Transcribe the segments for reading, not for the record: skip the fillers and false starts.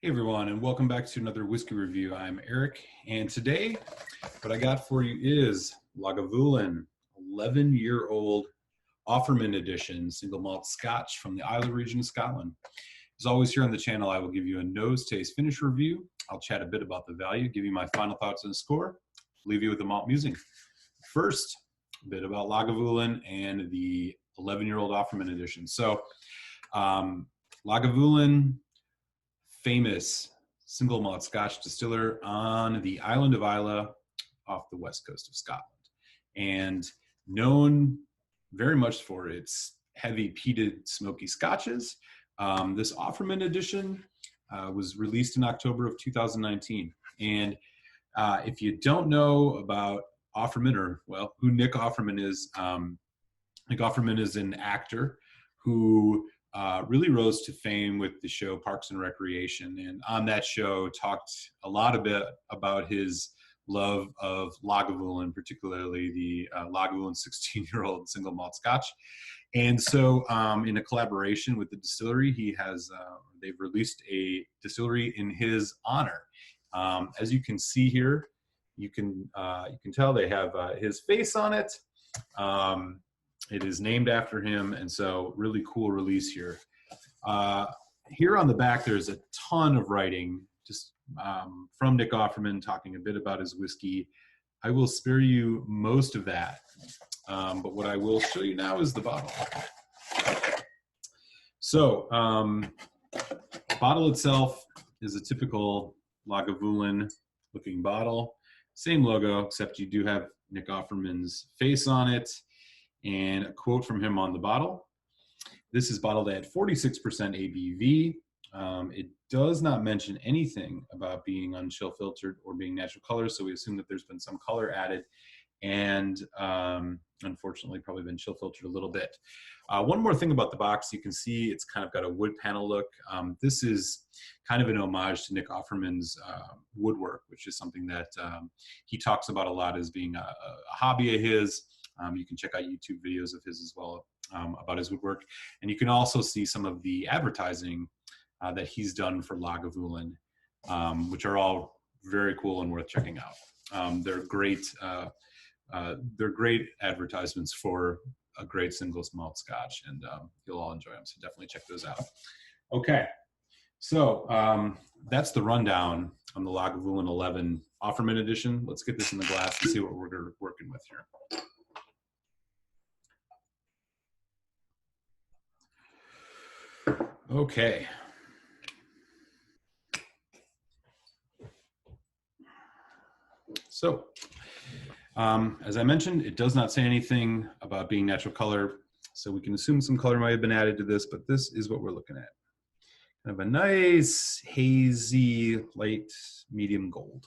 Hey everyone, and welcome back to another whiskey review. I'm Eric, and today what I got for you is Lagavulin, 11-year-old Offerman edition single malt Scotch from the Isle region of Scotland. As always here on the channel, I will give you a nose, taste, finish review. I'll chat a bit about the value, give you my final thoughts on the score, leave you with the malt musing. First, a bit about Lagavulin and the 11-year-old Offerman edition. So, Lagavulin, famous single malt Scotch distiller on the island of Islay off the west coast of Scotland, and known very much for its heavy peated smoky scotches. This Offerman edition was released in October of 2019. And if you don't know about Offerman, or well, who Nick Offerman is, Nick Offerman is an actor who really rose to fame with the show Parks and Recreation, and on that show talked a lot about his love of Lagavulin, particularly the Lagavulin 16-year-old single malt Scotch. And so in a collaboration with the distillery, they've released a distillery in his honor. As you can see here, you can tell they have his face on it. It is named after him, and so really cool release here. Here on the back, there's a ton of writing just from Nick Offerman talking a bit about his whiskey. I will spare you most of that, but what I will show you now is the bottle. So, bottle itself is a typical Lagavulin looking bottle. Same logo, except you do have Nick Offerman's face on it, and a quote from him on the bottle. This is bottled at 46% ABV. It does not mention anything about being unchill filtered or being natural colors, so we assume that there's been some color added, and unfortunately probably been chill filtered a little bit. One more thing about the box, you can see it's kind of got a wood panel look. This is kind of an homage to Nick Offerman's woodwork, which is something that he talks about a lot as being a hobby of his. You can check out YouTube videos of his as well about his woodwork. And you can also see some of the advertising that he's done for Lagavulin, which are all very cool and worth checking out. They're great advertisements for a great single malt Scotch, and you'll all enjoy them, so definitely check those out. Okay, so that's the rundown on the Lagavulin 11 Offerman edition. Let's get this in the glass and see what we're working with here. Okay. So, as I mentioned, it does not say anything about being natural color, so we can assume some color might have been added to this, but this is what we're looking at. Kind of a nice, hazy, light, medium gold.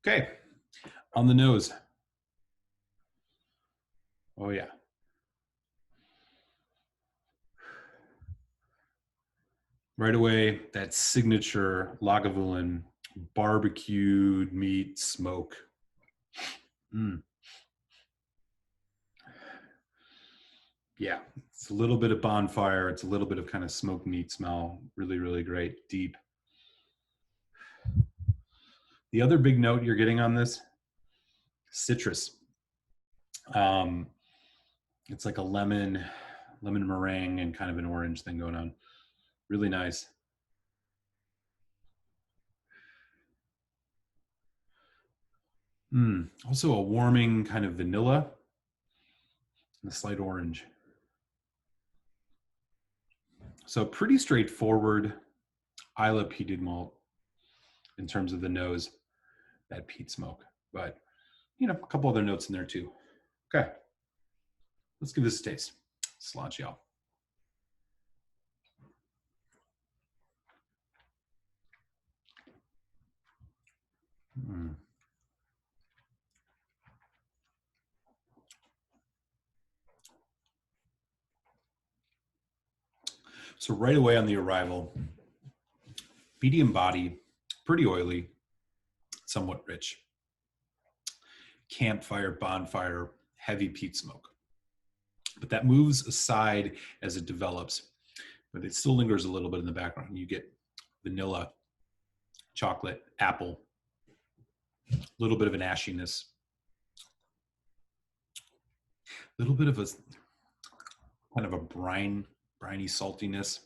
Okay, on the nose. Oh yeah. Right away, that signature Lagavulin barbecued meat smoke. Yeah, it's a little bit of bonfire. It's a little bit of kind of smoked meat smell. Really, really great, deep. The other big note you're getting on this, citrus. It's like a lemon meringue and kind of an orange thing going on. Really nice. Also a warming kind of vanilla and a slight orange. So pretty straightforward Islay peated malt in terms of the nose, that peat smoke. But, you know, a couple other notes in there too. Okay, let's give this a taste. Slaunch y'all. So right away on the arrival, medium body, pretty oily, somewhat rich. Campfire, bonfire, heavy peat smoke. But that moves aside as it develops. but it still lingers a little bit in the background. You get vanilla, chocolate, apple, a little bit of an ashiness, a little bit of a kind of a briny saltiness,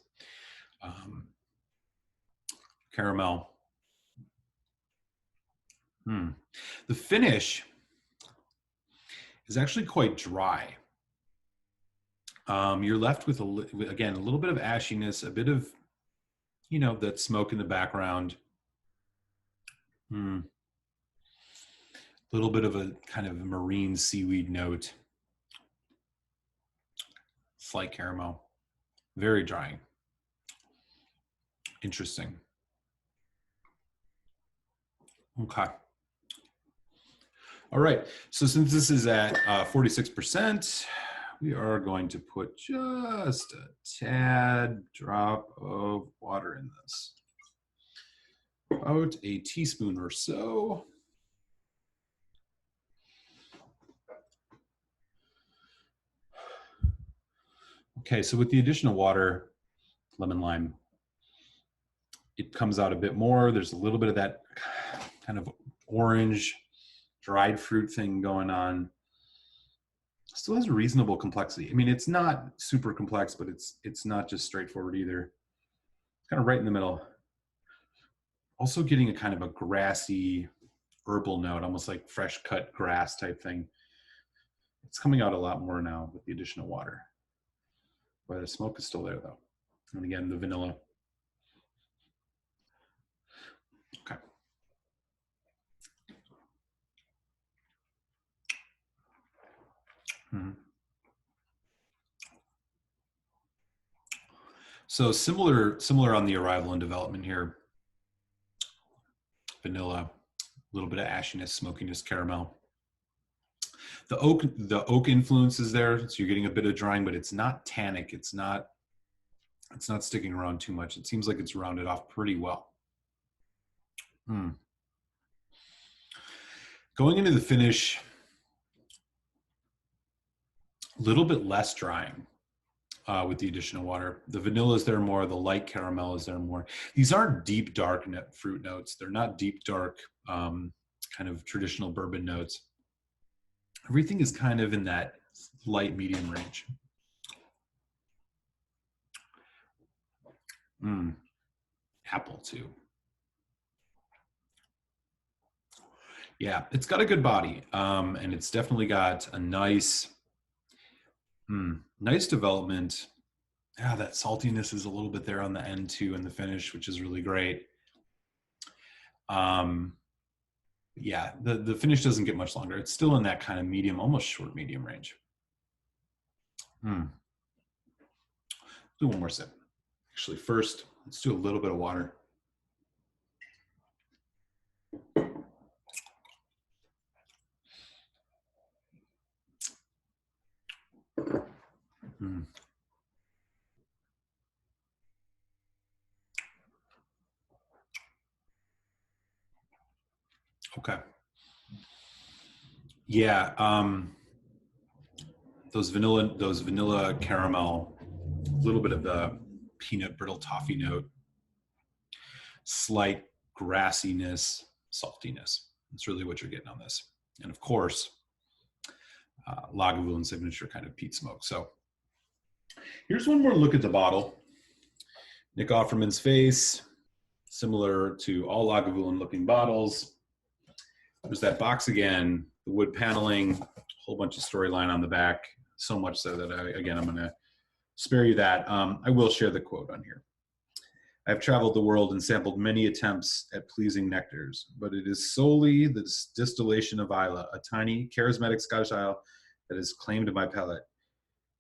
caramel. The finish is actually quite dry. You're left with, again, a little bit of ashiness, a bit of, you know, that smoke in the background. A little bit of a kind of marine seaweed note. Slight caramel. Very dry. Interesting. Okay. All right. So since this is at 46%, we are going to put just a tad drop of water in this. About a teaspoon or so. Okay, so with the addition of water, lemon lime, it comes out a bit more. There's a little bit of that kind of orange dried fruit thing going on. Still has a reasonable complexity. I mean, it's not super complex, but it's not just straightforward either. It's kind of right in the middle. Also getting a kind of a grassy herbal note, almost like fresh cut grass type thing. It's coming out a lot more now with the addition of water. But the smoke is still there though. And again, the vanilla. Okay. So similar on the arrival and development here. Vanilla, a little bit of ashiness, smokiness, caramel. The oak influence is there, so you're getting a bit of drying, but it's not tannic. It's not sticking around too much. It seems like it's rounded off pretty well. Going into the finish, a little bit less drying with the addition of water. The vanilla is there more. The light caramel is there more. These aren't deep, dark fruit notes. They're not deep, dark, kind of traditional bourbon notes. Everything is kind of in that light, medium range. Apple too. Yeah, it's got a good body, and it's definitely got a nice development. Yeah, that saltiness is a little bit there on the end too in the finish, which is really great. Yeah, the finish doesn't get much longer. It's still in that kind of medium, almost short medium range. Do one more sip. Actually, first, let's do a little bit of water. Okay. Yeah, those vanilla caramel, a little bit of the peanut brittle toffee note, slight grassiness, saltiness. That's really what you're getting on this. And of course, Lagavulin signature kind of peat smoke. So here's one more look at the bottle. Nick Offerman's face, similar to all Lagavulin looking bottles. There's that box again, the wood paneling, a whole bunch of storyline on the back, so much so that I'm going to spare you that. I will share the quote on here. I've traveled the world and sampled many attempts at pleasing nectars, but it is solely the distillation of Islay, a tiny, charismatic Scottish isle that has claimed my palate.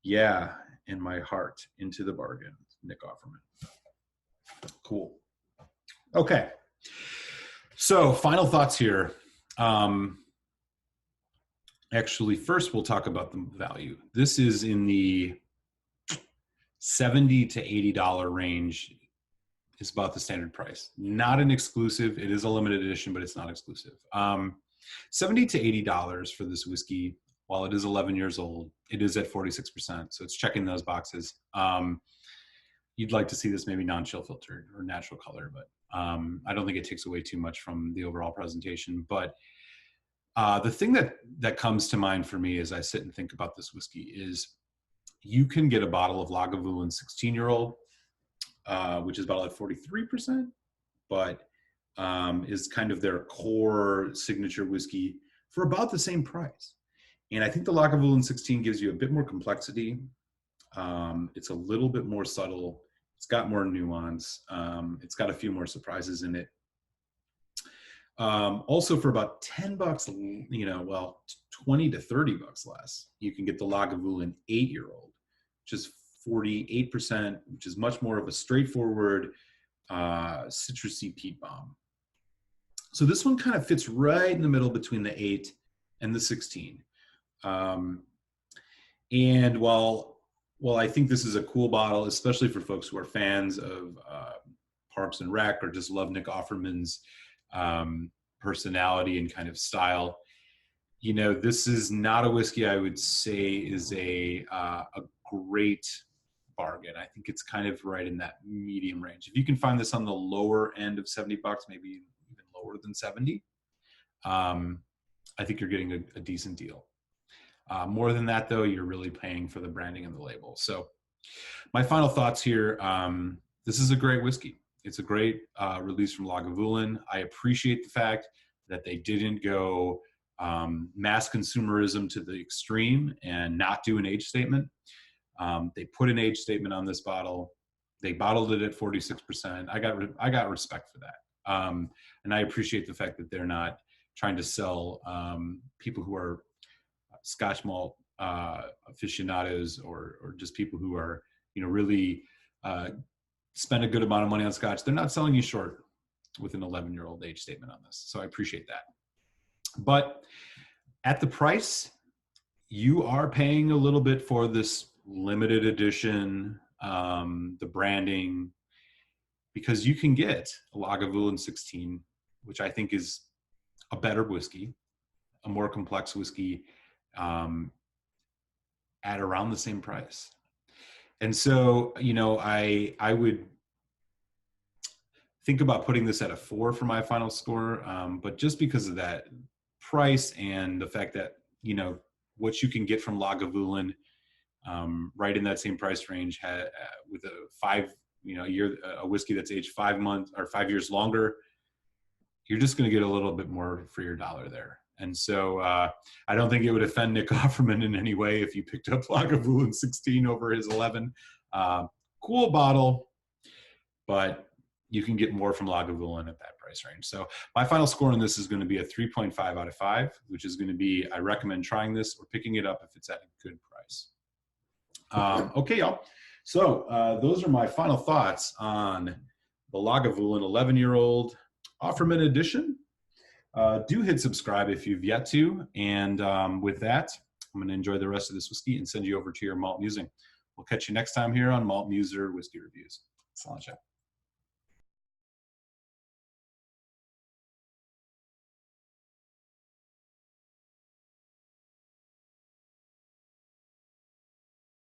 Yeah, and my heart into the bargain. Nick Offerman. Cool. Okay. So final thoughts here. Actually, first we'll talk about the value. This is in the $70 to $80 range. Is about the standard price. Not an exclusive. It is a limited edition, but it's not exclusive. $70 to $80 for this whiskey. While it is 11 years old, it is at 46%. So it's checking those boxes. you'd like to see this maybe non-chill filtered or natural color, but I don't think it takes away too much from the overall presentation. But the thing that comes to mind for me as I sit and think about this whiskey is you can get a bottle of Lagavulin 16-year-old, which is bottled at 43%, but is kind of their core signature whiskey for about the same price. And I think the Lagavulin 16 gives you a bit more complexity. It's a little bit more subtle. It's got more nuance. It's got a few more surprises in it. Also for about 10 bucks, you know, well, 20 to 30 bucks less, you can get the Lagavulin 8-year-old, which is 48%, which is much more of a straightforward citrusy peat bomb. So this one kind of fits right in the middle between the 8 and the 16. And while I think this is a cool bottle, especially for folks who are fans of Parks and Rec or just love Nick Offerman's personality and kind of style, you know, this is not a whiskey I would say is a great bargain. I think it's kind of right in that medium range. If you can find this on the lower end of 70 bucks, maybe even lower than 70, I think you're getting a decent deal. More than that, though, you're really paying for the branding and the label. So my final thoughts here, this is a great whiskey. It's a great release from Lagavulin. I appreciate the fact that they didn't go mass consumerism to the extreme and not do an age statement. They put an age statement on this bottle. They bottled it at 46%. I got respect for that. And I appreciate the fact that they're not trying to sell people who are Scotch malt aficionados or just people who are, you know, really spend a good amount of money on Scotch. They're not selling you short with an 11-year-old age statement on this. So I appreciate that. But at the price, you are paying a little bit for this limited edition, the branding, because you can get a Lagavulin 16, which I think is a better whiskey, a more complex whiskey, at around the same price. And so, you know, I would think about putting this at a 4 for my final score, but just because of that price and the fact that, you know, what you can get from Lagavulin right in that same price range with a whiskey that's aged 5 months or 5 years longer, you're just going to get a little bit more for your dollar there. And so I don't think it would offend Nick Offerman in any way if you picked up Lagavulin 16 over his 11. Cool bottle, but you can get more from Lagavulin at that price range. So my final score on this is going to be a 3.5 out of 5, which is going to be, I recommend trying this or picking it up if it's at a good price. Okay, y'all. So those are my final thoughts on the Lagavulin 11-year-old Offerman edition. Do hit subscribe if you've yet to. And with that, I'm going to enjoy the rest of this whiskey and send you over to your malt musing. We'll catch you next time here on Malt Muser Whiskey Reviews. Salam.